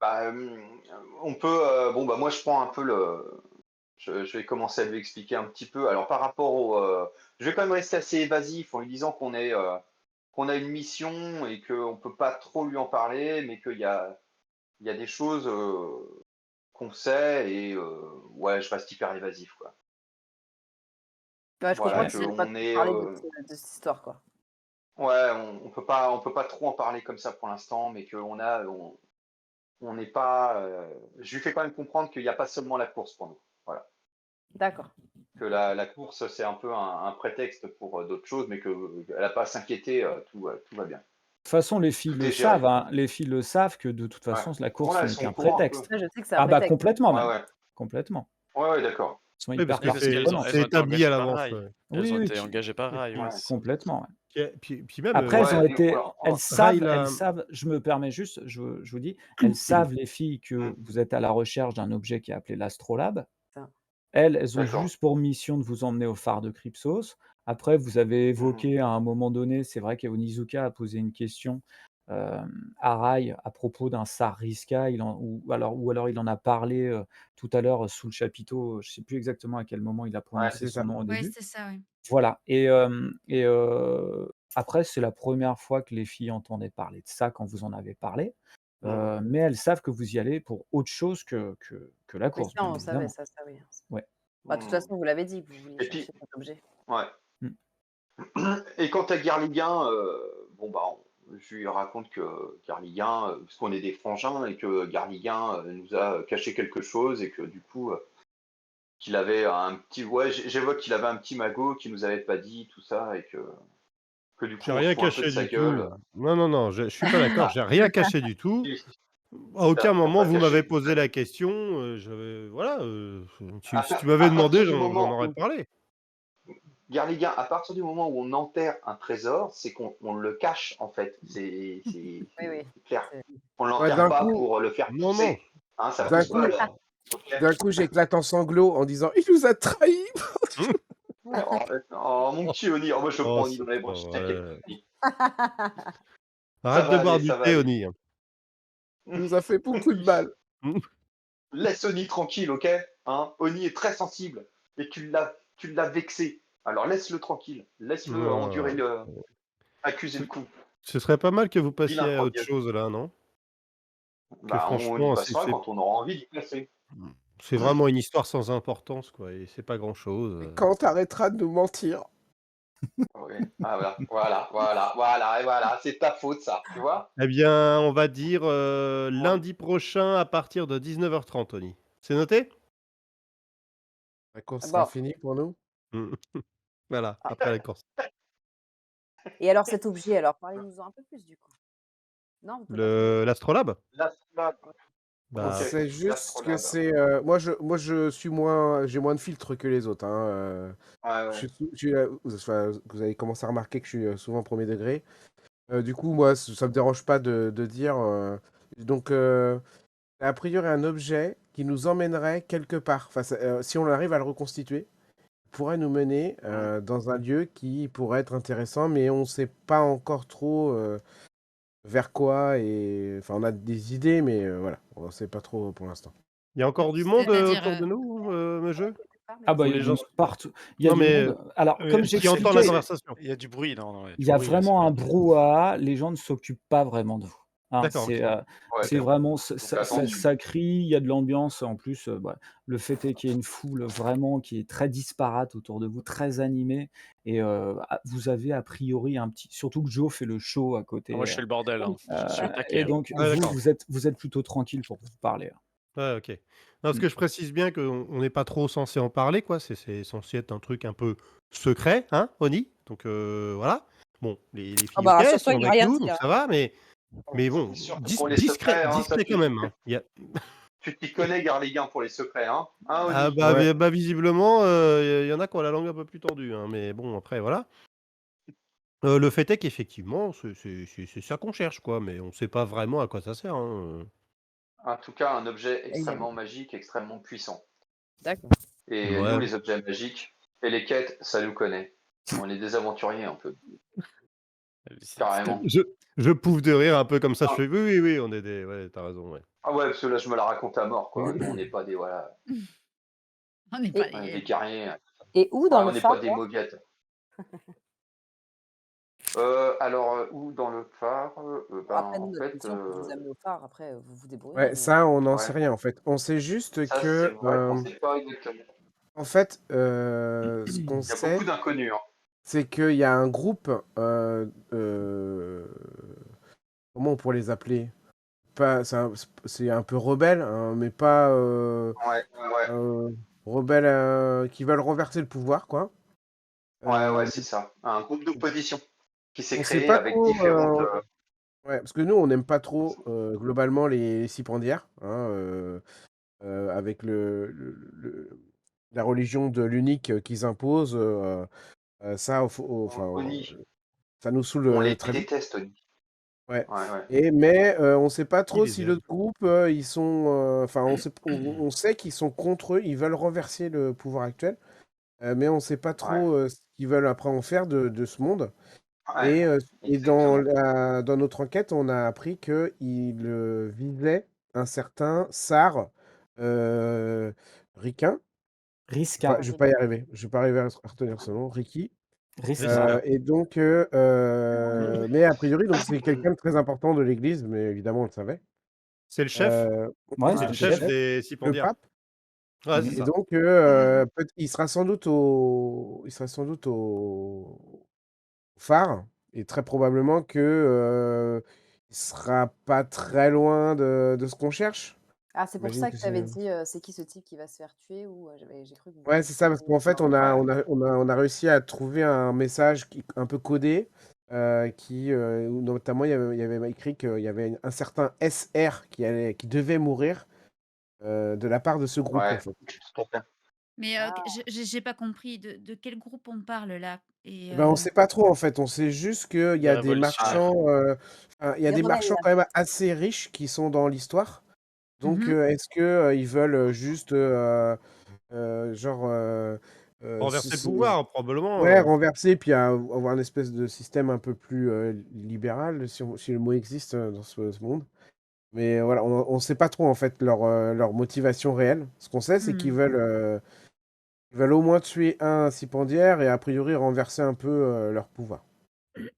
bah, on peut. Bon, bah, moi, je prends un peu le. Je vais commencer à lui expliquer un petit peu. Alors, par rapport au. Je vais quand même rester assez évasif en lui disant qu'on a une mission et qu'on ne peut pas trop lui en parler, mais il y a des choses qu'on sait et ouais, je reste hyper évasif, quoi. Ouais, je comprends Voilà, Ouais. que tu ne pas qu'on trop est. parler de cette histoire, quoi. Ouais, on peut pas trop en parler comme ça pour l'instant, mais on n'est pas. Je lui fais quand même comprendre qu'il n'y a pas seulement la course pour nous. Voilà. D'accord. Que la course, c'est un peu un prétexte pour d'autres choses, mais qu'elle n'a pas à s'inquiéter, tout va bien. De toute façon, les filles Tout le est géré. savent, hein. Les filles le savent que de toute Ouais. façon, la course, Ouais, ce elles n'est sont au qu'un courant un peu. prétexte. Ça, je sais que c'est un Ah bah prétexte. complètement Ouais, même, ouais. complètement. Ouais, d'accord. Ils sont Oui, parce hyper que Oui, parce partie qu'elles prenante. elles c'est ont été établi à engagées par l'avance. Rail. Ouais. Elles Oui, ont oui, été engagées par Rail, oui, Ouais. c'est ça. complètement, ouais. Puis même, Après, elles ont Ouais, été alors, elles Rail, savent, je me permets juste, je vous dis, elles savent les filles que vous êtes à la recherche d'un objet qui est appelé l'Astrolabe. Ça. Elles ont d'accord. juste pour mission de vous emmener au phare de Krypsos. Après, vous avez Mhm. évoqué à un moment donné, c'est vrai qu'Onizuka a posé une question, à Rai à propos d'un Sariska, ou alors il en a parlé, tout à l'heure, sous le chapiteau, je ne sais plus exactement à quel moment il a Ouais, prononcé C'est son ça. nom au Ouais, début. c'est ça, ouais. Voilà, après c'est la première fois que les filles entendaient parler de ça quand vous en avez parlé, Mhm. mais elles savent que vous y allez pour autre chose que la Mais course, ça, bien on savait, évidemment. ça, oui. Ouais. Bah, de toute Mhm. façon, vous l'avez dit que vous vouliez Et puis, chercher cet objet. ouais. Mmh. Et quant à Garliguin, bon, bah, je lui raconte que Garliguin, parce qu'on est des frangins, et que Garliguin nous a caché quelque chose, et que du coup, qu'il avait un petit. Ouais, j'évoque qu'il avait un petit magot qui nous avait pas dit, tout ça, et que du coup, j'ai on se rien fout un peu de caché sa du gueule. tout. Non, non, non, je suis pas d'accord. J'ai rien caché du tout. À aucun T'as moment pas vous m'avez caché. posé la question. Voilà. Si tu m'avais À demandé, partir du j'en moment aurais où parlé. Garliguin, à partir du moment où on enterre un trésor, c'est qu'on le cache en fait. Oui, oui. C'est clair. C'est- On Ouais, l'enterre d'un pas coup, pour le faire Non, non. pousser. Hein, ça d'un pousse pas coup, alors. Ok. j'éclate en sanglots en disant il nous a trahis. Oh, oh, mon petit Oni, oh, moi je Oh, prends Oni c'est dans les pas bras, je t'inquiète pas, vrai. Oni. Ça Arrête de va boire aller, du ça va thé, aller. Oni. Il nous a fait beaucoup de mal. Laisse Oni tranquille, ok? Hein, Oni est très sensible et tu l'as vexé. Alors laisse-le tranquille, laisse-le endurer Non. accuser Ce le coup. ce serait pas mal que vous passiez Vilain à autre croque-gueule. chose là, non? Que Bah, on y franchement, passera quand on aura envie d'y passer. c'est vraiment une histoire sans importance, quoi, et c'est pas grand-chose. Mais quand t'arrêteras de nous mentir. Oui. Ah, et voilà, c'est ta faute ça, tu vois? Eh bien, on va dire, Ouais. lundi prochain à partir de 19h30, Tony. C'est noté? La course sera Bon. finie pour nous. Mmh. Voilà, Ah. après la course. Et alors, cet objet, alors, parlez-nous-en un peu plus, du coup. Non, vous pouvez pas tout nous dire. L'astrolabe? L'astrolabe. Bah, Ok, C'est juste que l'astrolabe. c'est moi je suis moins j'ai moins de filtres que les autres hein. Ouais, Je ouais. suis, enfin, vous avez commencé à remarquer que je suis souvent premier degré. Du coup moi ça me dérange pas de dire donc a priori un objet qui nous emmènerait quelque part. Enfin, si on arrive à le reconstituer, pourrait nous mener dans un lieu qui pourrait être intéressant, mais on ne sait pas encore trop vers quoi. Et enfin, on a des idées, mais voilà, on ne sait pas trop pour l'instant. il y a encore du monde, C'est-à-dire, autour de nous, Mejeu? Ah bah, Ou il y a les du gens monde partout. Il y a non du mais, monde. Alors, comme qui entend la j'expliquais, conversation? Il y a du bruit, non, non, il y a il du y a bruit là, c'est vraiment pas un brouhaha, les gens ne s'occupent pas vraiment de vous. Hein, D'accord, ok. Ouais, c'est Ok. vraiment donc attention. ça crie, il y a de l'ambiance. En plus, bah, le fait est qu'il y ait une foule vraiment qui est très disparate autour de vous, très animée et vous avez a priori un petit surtout que Joe fait le show à Ah, moi, côté, je fais le bordel, hein. Je suis au taquet, et hein. donc Ouais, d'accord. vous êtes plutôt tranquille pour vous parler, là. Ouais, ok. Non, parce Mmh. que je précise bien qu'on n'est pas trop censé en parler, quoi. C'est censé être un truc un peu secret, hein, Oni. Donc voilà. Bon, les Ah filles, bah ok, elles rassure-toi, sont il a avec rien nous, dit, donc hein. ça va, mais bon, Surtout pour les discret, secrets, hein, ça, discret quand même, hein. tu t'y connais, Garligan, pour les secrets, hein, Ah Oli? bah, Ouais. visiblement, y en a qui ont la langue un peu plus tendue, hein, mais bon, après, voilà. Le fait est qu'effectivement, c'est ça qu'on cherche, quoi, mais on sait pas vraiment à quoi ça sert, hein. En tout cas, un objet Et il a- extrêmement magique, extrêmement puissant. D'accord. Et nous, Ouais. les objets magiques et les quêtes, ça nous connaît. On est des aventuriers un peu, carrément. Je pouffe de rire un peu comme ça, je Ah, fais: «Oui, oui, oui, on est des» ouais, tu raison, ouais. ah ouais, parce que là, je me la raconte à mort, quoi. Nous, on n'est pas des, voilà, On n'est pas Et, on est des des guerriers. et où dans Ouais, le on n'est phare, pas des là moguettes. Alors, où dans le phare? Ben, Après, nous, en notre fait, mission, c'est de vous amener au phare. Après, vous vous débrouillerez. Ouais, Mais... ça, on n'en sait ouais, rien en fait. On sait juste ça, c'est que, vrai qu'on sait pas exactement. en fait, ce qu'on Il y a beaucoup sait, d'inconnus, hein. c'est qu'il y a un groupe, comment on pourrait les appeler? Pas, c'est un peu rebelle, hein, mais pas Ouais, ouais, rebelle qui veulent renverser le pouvoir, quoi. ouais, Euh, ouais, c'est ça. Un groupe d'opposition qui s'est on sait créé pas avec trop. différentes. Ouais, parce que nous, on n'aime pas trop globalement les cipandières, hein, avec la religion de l'unique qu'ils imposent. Ça, enfin, Oni, ça nous saoule on les très vite. déteste, Oni. Ouais. Ouais, ouais. Mais on sait pas Qui trop les si aime? l'autre groupe, ils sont. Enfin, on sait qu'ils sont contre eux, ils veulent renverser le pouvoir actuel, mais on sait pas Ouais, trop ce qu'ils veulent après en faire de ce monde. ouais, Et exactement. dans notre enquête, on a appris qu'il visait un certain Sar Riquin. Risquin, Je vais pas y arriver. Je vais pas arriver à retenir son nom. Ricky. Risquin. Risquin. Et donc, mais a priori, donc c'est quelqu'un de très important de l'Église, mais évidemment, on le savait. C'est le chef? Euh, Ouais, C'est Ouais, le c'est c'est le le chef chef. chef. des le Cipandières? pape. Ouais, c'est Mmh. Et ça. donc, il sera sans doute au phare. Et très probablement que il sera pas très loin de ce qu'on cherche. Ah, c'est pour J'imagine ça que que tu c'est. avais dit c'est qui ce type qui va se faire tuer ou j'ai cru que vous Ouais, vouliez c'est ça, parce trouver qu'en fait, un. Ouais. on a réussi à trouver un message un peu codé, où notamment il y avait écrit qu'il y avait un certain SR qui devait mourir de la part de ce groupe, en Ouais, fait. tout à fait. Mais Ah, j'ai pas compris de quel groupe on parle là? Et Eh ben, on sait pas trop, en fait. On sait juste qu'il y Les a des Ah, révolutionnaires. marchands, enfin, il y a les des marchands rebelles. quand même assez riches qui sont dans l'histoire. Donc, mmh est-ce que ils veulent juste, genre, Renverser le pouvoir, probablement, ouais, renverser, puis avoir une espèce de système un peu plus libéral, si le mot existe dans ce monde. Mais voilà, on ne sait pas trop en fait leur motivation réelle. Ce qu'on sait, c'est qu'ils Mmh. veulent au moins tuer un cipandière et a priori renverser un peu leur pouvoir.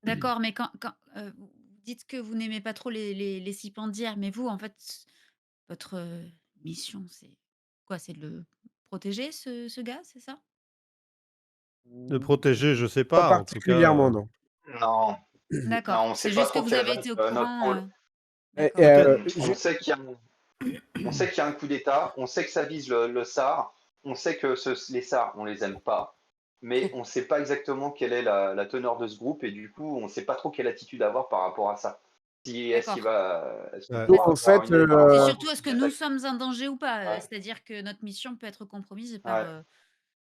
D'accord, mais vous dites que vous n'aimez pas trop les cipandières, mais vous, en fait, votre, mission, c'est quoi? C'est de le protéger ce gars, c'est ça? de protéger, je sais Pas pas, en tout cas, particulièrement, non. non, non, D'accord, on c'est sait pas juste que trop vous quel avez va été au être notre courant, rôle. d'accord. peut-être. On sait on sait qu'il y a un coup d'État, on sait que ça vise le SAR, on sait que les SAR, on les aime pas, mais on ne sait pas exactement quelle est la teneur de ce groupe et du coup, on ne sait pas trop quelle attitude avoir par rapport à ça. Si, D'accord, est-ce qu'il Ouais. Donc, va en avoir fait, une aile par c'est rapport à surtout nous est-ce que qui nous attaque? sommes en danger ou pas? Ouais, C'est-à-dire que notre mission peut être compromise ouais.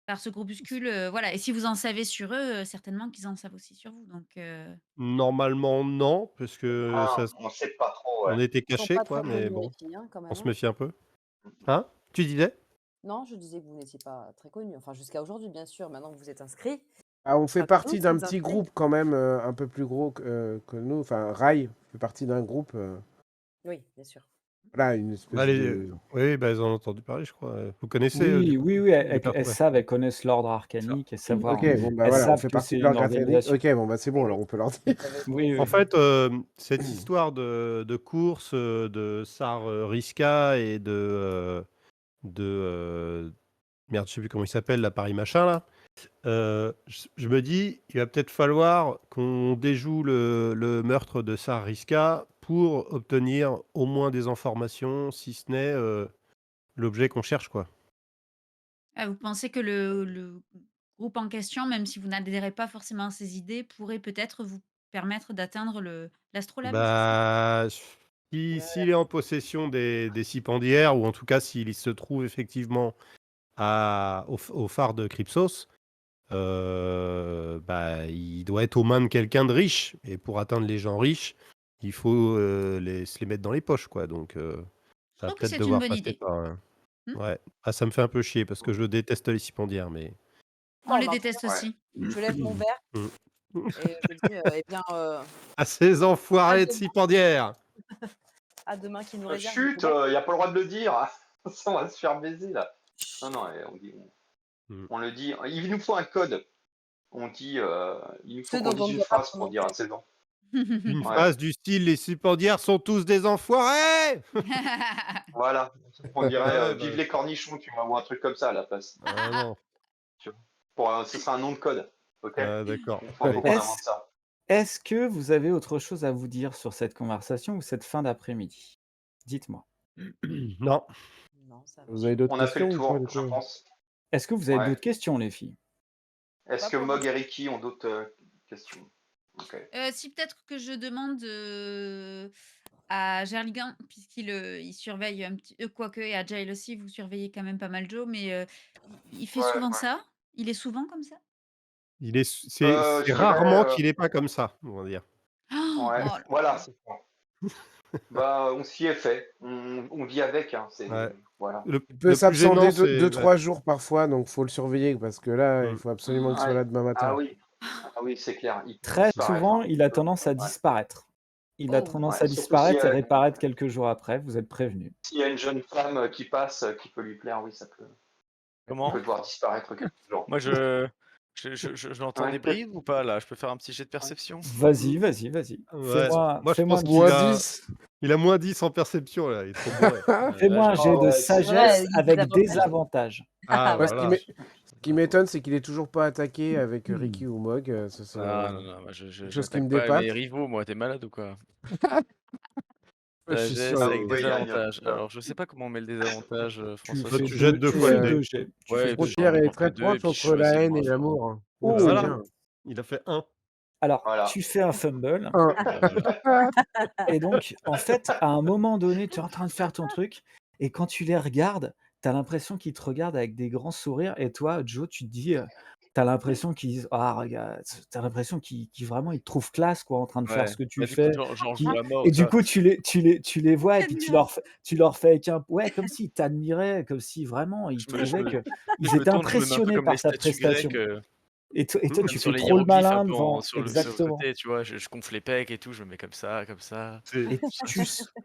par ce groupuscule, voilà et si vous en savez sur eux, certainement qu'ils en savent aussi sur vous donc Normalement, non, parce que Ah, on sait pas trop, ouais. on était Ils sont cachés, pas quoi, très mais connus, les bon, filles, hein, quand on même. se Hein. méfie un peu. Hein? Tu disais? Non, je disais que vous n'étiez pas très connus. Enfin, jusqu'à aujourd'hui, bien sûr. Maintenant que vous êtes inscrits, on fait enfin, que nous partie d'un sommes petit inscrits. groupe quand même un peu plus gros que nous. Enfin, Rai fait partie d'un groupe. Oui, bien sûr. Voilà, une Bah, espèce de. oui, bah, ils en ont entendu parler, je crois. Vous connaissez, du Oui, coup, oui, oui, les elles ouais, savent, elles connaissent l'ordre c'est ça. arcanique, Ok, bon, bah elles voilà, on savent fait que partie c'est de une l'ordre académique. organisation. Ok, bon, bah c'est bon, alors on peut leur dire. Oui, En oui. fait, cette histoire de course, de Tsar, Riska et de, merde, je sais plus comment il s'appelle, là, Paris machin, là. Je me dis, il va peut-être falloir qu'on déjoue le meurtre de Tsar Riska pour obtenir au moins des informations, si ce n'est, l'objet qu'on cherche, quoi. Ah, vous pensez que le groupe en question, même si vous n'adhérez pas forcément à ses idées, pourrait peut-être vous permettre d'atteindre l'astrolabe, c'est ça? Bah, Ouais. s'il est en possession des cipandières, ou en tout cas s'il se trouve effectivement au phare de Crypsos, bah, il doit être aux mains de quelqu'un de riche. Et pour atteindre les gens riches, il faut se les mettre dans les poches, quoi. Donc, Je ça va trouve que peut-être c'est une devoir bonne passer idée. par. Mmh. Ouais. Ah, ça me fait un peu chier parce que je déteste les cipandières, mais. On les dans ce déteste Ouais. aussi. Je lève mon verre Mm. et je dis, eh bien, À ces à enfoirés de demain, cipandières! à demain qui nous réserve du Chut, coup. il n'y a pas le droit de le dire. Ça, on va se faire baiser là. Non, non, Mm. on le dit. Il nous faut un code. On dit, il nous faut Ceux qu'on dont on dise ne une doit pas phrase pour dire prononcer. c'est bon. Une Ouais, phrase du style: les cipandières sont tous des enfoirés! voilà. On dirait Ouais, vive bah, les cornichons, tu vois, ou un truc comme ça à la place. ah non. Tu vois. Ce sera un nom de code. Ok. Ah, d'accord. Il faut Allez. qu'on Est-ce invente ça. est-ce que vous avez autre chose à vous dire sur cette conversation ou cette fin d'après-midi? Dites-moi. Non. Non, ça va. Vous avez d'autres On a fait le questions ou pas, tour, du je coup? pense. Est-ce que vous avez Ouais. d'autres questions, les filles? Est-ce Pas que pour Mog et l'instant. Ricky ont d'autres questions? Ok. Si peut-être que je demande, à Gerligan, puisqu'il, il surveille un petit quoique et à Jail aussi, vous surveillez quand même pas mal Joe, mais, il fait Ouais, souvent ouais. ça? Il est souvent comme ça? C'est Je dirais, rarement qu'il est pas comme ça, on va dire. Oh ouais, là voilà, là! c'est ça. Bah, on s'y est fait. On vit avec, hein, Ouais. voilà. Le Il peut le plus gênant, s'absenter c'est ouais. 2-3 jours parfois, donc faut le surveiller parce que là, il Mmh. faut absolument qu'il soit Ouais. là demain Ah matin. oui, ah oui, c'est clair. Il peut Très disparaître, souvent, hein. il a tendance à Ouais, disparaître. Il a Oh! tendance ouais. à Surtout s'il y disparaître et a, réapparaître quelques jours après, vous êtes prévenus. s'il y a une jeune femme qui passe, qui peut lui plaire, oui, ça peut. Il peut Comment? devoir disparaître quelques jours. Moi, je l'entends Ouais, des brives ou pas là? Je peux faire un petit jet de perception? Vas-y, vas-y, vas-y. Ouais. Fais-moi Moi, je fais-moi pense un qu'il petit il a -10 en perception, là, il est trop bourré. Là, fais-moi un jet Oh de ouais, C'est vrai, sagesse il y a des avec avantages. désavantage. Ah, Moi, ce qui voilà. m'étonne, c'est qu'il est toujours pas attaqué avec Ricky ou Mog. Ça, c'est Ah non, non, moi quelque chose qui me j'attaque pas mes dépate. rivaux, moi, t'es malade ou quoi? Je suis sûr. Sagesse Ah avec oui, désavantage. Alors, je sais pas comment on met le désavantage, Tu François, Toi, fais sur tu le jettes deux 2 tu fois les fais dés. 2 jets. Tu ouais, fais et La deux puis jets. frontière j'en est fais très 2 et proche puis je entre la choisis le haine moins et fort. l'amour. Oh, C'est bah, Oh! bien. il a fait 1. Alors, voilà. tu fais un fumble Un. Bah, voilà. et donc en fait, à un moment donné, tu es en train de faire ton truc et quand tu les regardes, tu as l'impression qu'ils te regardent avec des grands sourires et toi, Joe, tu te dis, tu as l'impression qu'ils disent: «Ah regarde», tu as l'impression qu'ils vraiment ils te trouvent classe quoi, en train de faire Ouais. ce que tu Bah, du coup, fais, j'en joue qui à mort, et tu du vois? coup tu les vois et puis J'admire. tu leur fais avec un ouais, comme s'ils t'admiraient, comme si vraiment ils Je trouvaient qu'ils je me étaient tourne, je me mets un peu impressionnés comme les par ta statues prestation grecques, et toi comme tu sur fais les trop le hiéroglyphes un malin peu devant sur le exactement. côté, tu vois? Je gonfle les pecs et tout, je me mets comme ça. C'est Et tu as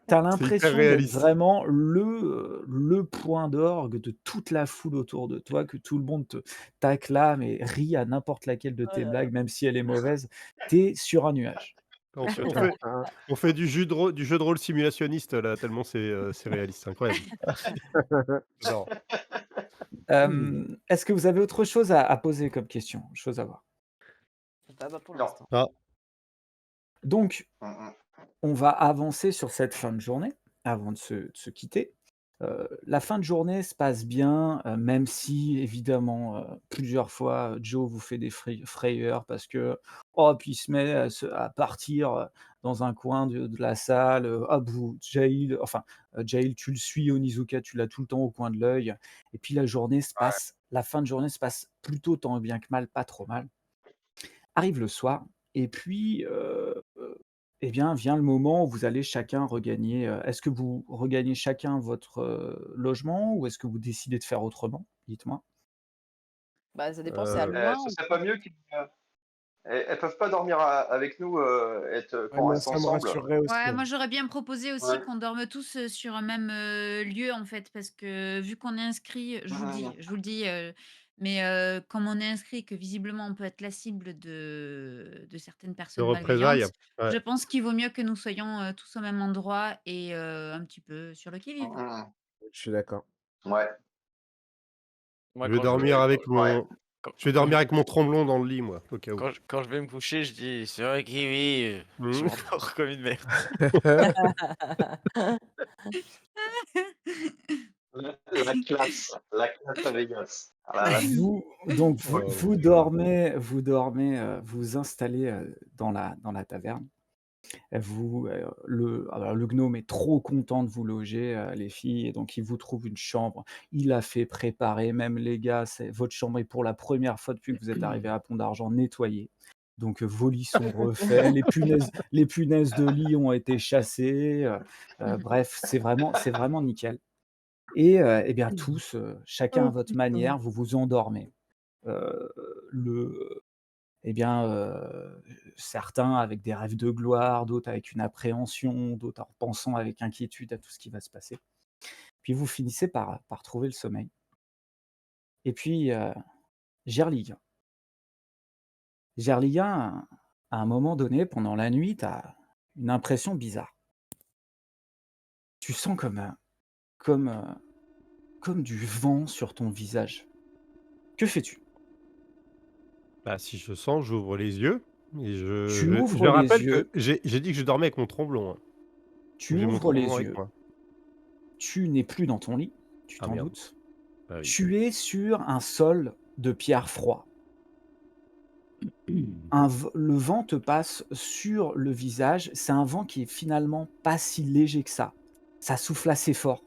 c'est hyper l'impression d'être réaliste. vraiment le point d'orgue de toute la foule autour de toi, que tout le monde te t'acclame et rit à n'importe laquelle de Oh tes là là. blagues, même si elle est mauvaise. Tu es sur un nuage. On fait Tu on te fait on fait du jeu de rôle simulationniste, là, tellement c'est réaliste, c'est incroyable. J'adore. Est-ce que vous avez autre chose à poser comme question? Chose à voir. Pas pour Non. l'instant. Ah, Donc, Mm, mm. on va avancer sur cette fin de journée, avant de se quitter. La fin de journée se passe bien, même si évidemment, plusieurs fois, Joe vous fait des frayeurs parce que, hop, il se met à partir, dans un coin de la salle, hop, Jail, tu le suis, Onizuka, tu l'as tout le temps au coin de l'œil et puis Ouais. la fin de journée se passe plutôt tant bien que mal, pas trop mal. Arrive le soir et puis, eh bien, vient le moment où vous allez chacun regagner, est-ce que vous regagnez chacun votre, logement ou est-ce que vous décidez de faire autrement? Dites-moi. Bah, ça dépend, c'est à heu, loin Ce ou serait pas pas? mieux qu'il elles peuvent pas dormir avec nous, Ouais, qu'on moi, reste ça me ensemble. rassurerait aussi. Ouais, moi j'aurais bien proposé aussi Ouais. qu'on dorme tous, sur un même, lieu en fait, parce que vu qu'on est inscrit, je vous le dis, mais comme on est inscrit et que visiblement on peut être la cible de certaines De personnes représailles. malveillantes, Ouais. je pense qu'il vaut mieux que nous soyons, tous au même endroit et un petit peu sur le qui-vive. Je suis d'accord. Ouais. Moi, Je vais dormir avec Ouais. mon. Je vais dormir avec mon tromblon dans le lit, moi, au cas où. quand je vais me coucher, je dis sur un kiwi. Je Mmh. m'endors comme une merde. La classe à Vegas. Ah la vache. Donc Oh mon vous Dieu. dormez, vous installez, dans la taverne. Alors le gnome est trop content de vous loger, les filles, et donc il vous trouve une chambre. Il a fait préparer, même les gars, votre chambre est pour la première fois depuis que vous êtes arrivés à Pont d'Argent nettoyée. Donc vos lits sont refaits, les punaises de lit ont été chassées, bref, c'est vraiment nickel. Et bien tous, chacun à votre manière, vous vous endormez. Heu, le eh bien, certains avec des rêves de gloire, d'autres avec une appréhension, d'autres en pensant avec inquiétude à tout ce qui va se passer. Puis vous finissez par trouver le sommeil. Et puis, Gerliguen. Gerliguen, à un moment donné, pendant la nuit, tu as une impression bizarre. Tu sens comme, comme du vent sur ton visage. Que fais-tu? Bah, si je sens, j'ouvre les yeux et Tu je ouvres les rappelle que yeux j'ai dit que je dormais avec mon tromblon, hein. tu Donc j'ai mon ouvres tromblon les avec yeux, moi. tu n'es plus dans ton lit, tu Ah t'en merde. doutes. Bah oui. Tu es sur un sol de pierre froid. Le vent te passe sur le visage. C'est un vent qui est finalement pas si léger que ça. Ça souffle assez fort.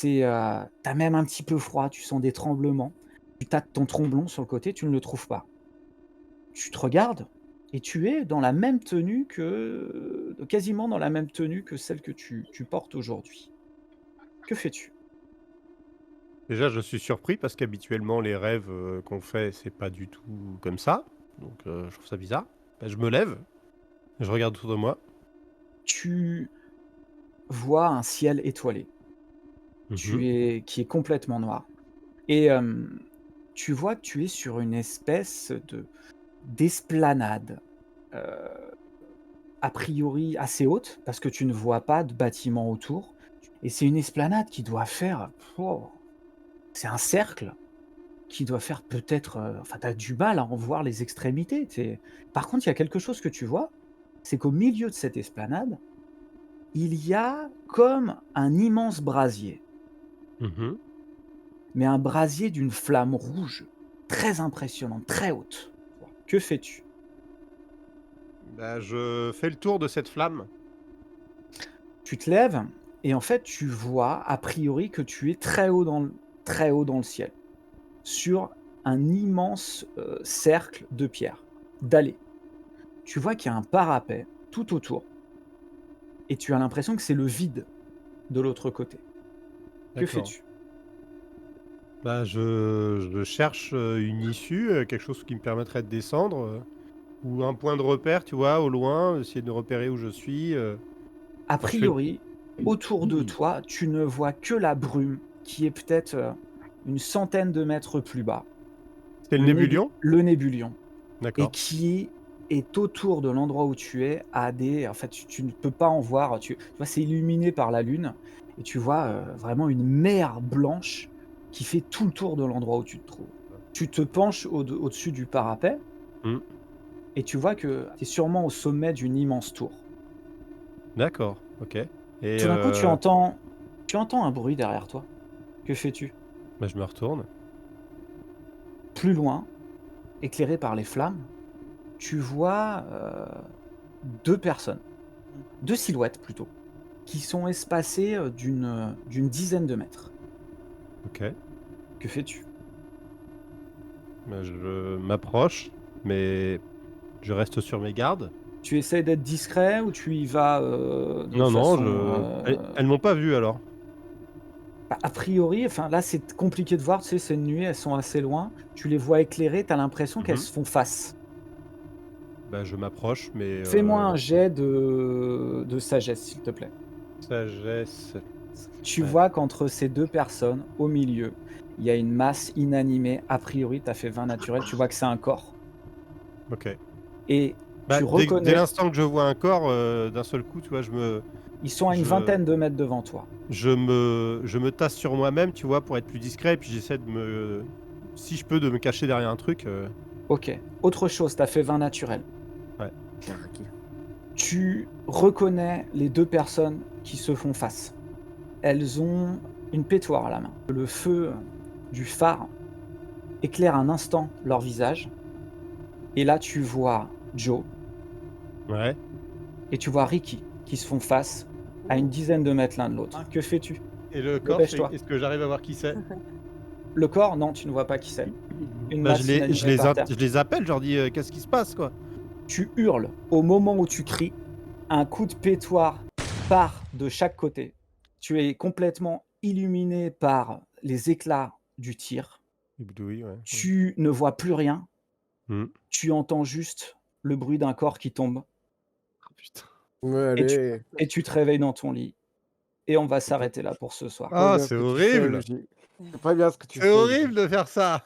T'as même un petit peu froid, tu sens des tremblements. Tu tâtes ton tromblon sur le côté, tu ne le trouves pas. Tu te regardes et tu es dans la même tenue quasiment dans la même tenue que celle que tu portes aujourd'hui. Que fais-tu? Déjà, je suis surpris parce qu'habituellement, les rêves qu'on fait, c'est pas du tout comme ça. Donc, je trouve ça bizarre. Bah, je me lève, je regarde autour de moi. Tu vois un ciel étoilé. Mhm. Qui est complètement noir. Et tu vois que tu es sur une espèce d'esplanade, heu, a priori assez haute, parce que tu ne vois pas de bâtiments autour, et c'est une esplanade qui doit faire, c'est un cercle qui doit faire peut-être, enfin, tu as du mal à en voir les extrémités. Par contre, il y a quelque chose que tu vois, c'est qu'au milieu de cette esplanade, il y a comme un immense brasier. Mhm. Mais un brasier d'une flamme rouge, très impressionnante, très haute. Que fais-tu? Bah, je fais le tour de cette flamme. Tu te lèves et en fait, tu vois, a priori, que tu es très haut dans le ciel, sur un immense, cercle de pierre, dallé. Tu vois qu'il y a un parapet tout autour et tu as l'impression que c'est le vide de l'autre côté. Que D'accord. fais-tu? Bah, je cherche une issue, quelque chose qui me permettrait de descendre, ou un point de repère, tu vois, au loin, essayer de repérer où je suis. A Je fais... priori, autour de toi, tu ne vois que la brume qui est peut-être, une centaine de mètres plus bas. C'est le nébulion? Le nébulion, et D'accord. qui est autour de l'endroit où tu es en fait, tu ne peux pas en voir, tu vois, c'est illuminé par la lune et tu vois, vraiment une mer blanche qui fait tout le tour de l'endroit où tu te trouves. Tu te penches au-dessus du parapet Hmm. et tu vois que tu es sûrement au sommet d'une immense tour. D'accord, ok. Et Tout d'un coup, tu entends un bruit derrière toi. Que fais-tu? bah, je me retourne. Plus loin, éclairé par les flammes, tu vois, 2 personnes, 2 silhouettes plutôt, qui sont espacées, d'une dizaine de mètres. Ok. Que fais-tu? Bah, je m'approche, mais je reste sur mes gardes. Tu essaies d'être discret ou tu y vas, de Non, non, façon, elles m'ont pas vu alors. a priori, enfin là, c'est compliqué de voir, tu sais, c'est une nuit, elles sont assez loin. Tu les vois éclairées, tu as l'impression qu'elles Mhm. se font face. Bah, je m'approche, mais Fais-moi un jet de sagesse, s'il te plaît. sagesse. Tu Ouais. vois qu'entre ces 2 personnes, au milieu, il y a une masse inanimée. A priori, tu as fait 20 naturel, tu vois que c'est un corps. Ok. Et Bah, tu dès reconnais, l'instant que je vois un corps, d'un seul coup, tu vois, ils sont à une je- vingtaine de mètres devant toi. je me tasse sur moi-même, tu vois, pour être plus discret, et puis j'essaie si je peux, de me cacher derrière un truc. Ok. Autre chose, tu as fait 20 naturel. Caraqué. Tu reconnais les 2 personnes qui se font face. Elles ont une pétoire à la main. Le feu du phare éclaire un instant leur visage. Et là, tu vois Joe Ouais. et tu vois Ricky qui se font face à une dizaine de mètres l'un de l'autre. Que fais-tu? Et le corps, Dépêche-toi. est-ce que j'arrive à voir qui c'est? Le corps, non, tu ne vois pas qui c'est. Une Bah, masse inanimée par terre. je les appelle, je leur dis qu'est-ce qui se passe, quoi. Tu hurles. Au moment où tu cries, un coup de pétoire part de chaque côté. Tu es complètement illuminé par les éclats du tir. Et bidouille, ouais. Tu ne vois plus rien. Mm. Tu entends juste le bruit d'un corps qui tombe Oh, putain. Ouais, et tu allez. et tu te réveilles dans ton lit et on va s'arrêter là pour ce soir. Pas Ah, bien ce c'est que tu fais, horrible! Luigi. C'est pas bien ce que tu C'est fais, Luigi. horrible de faire ça!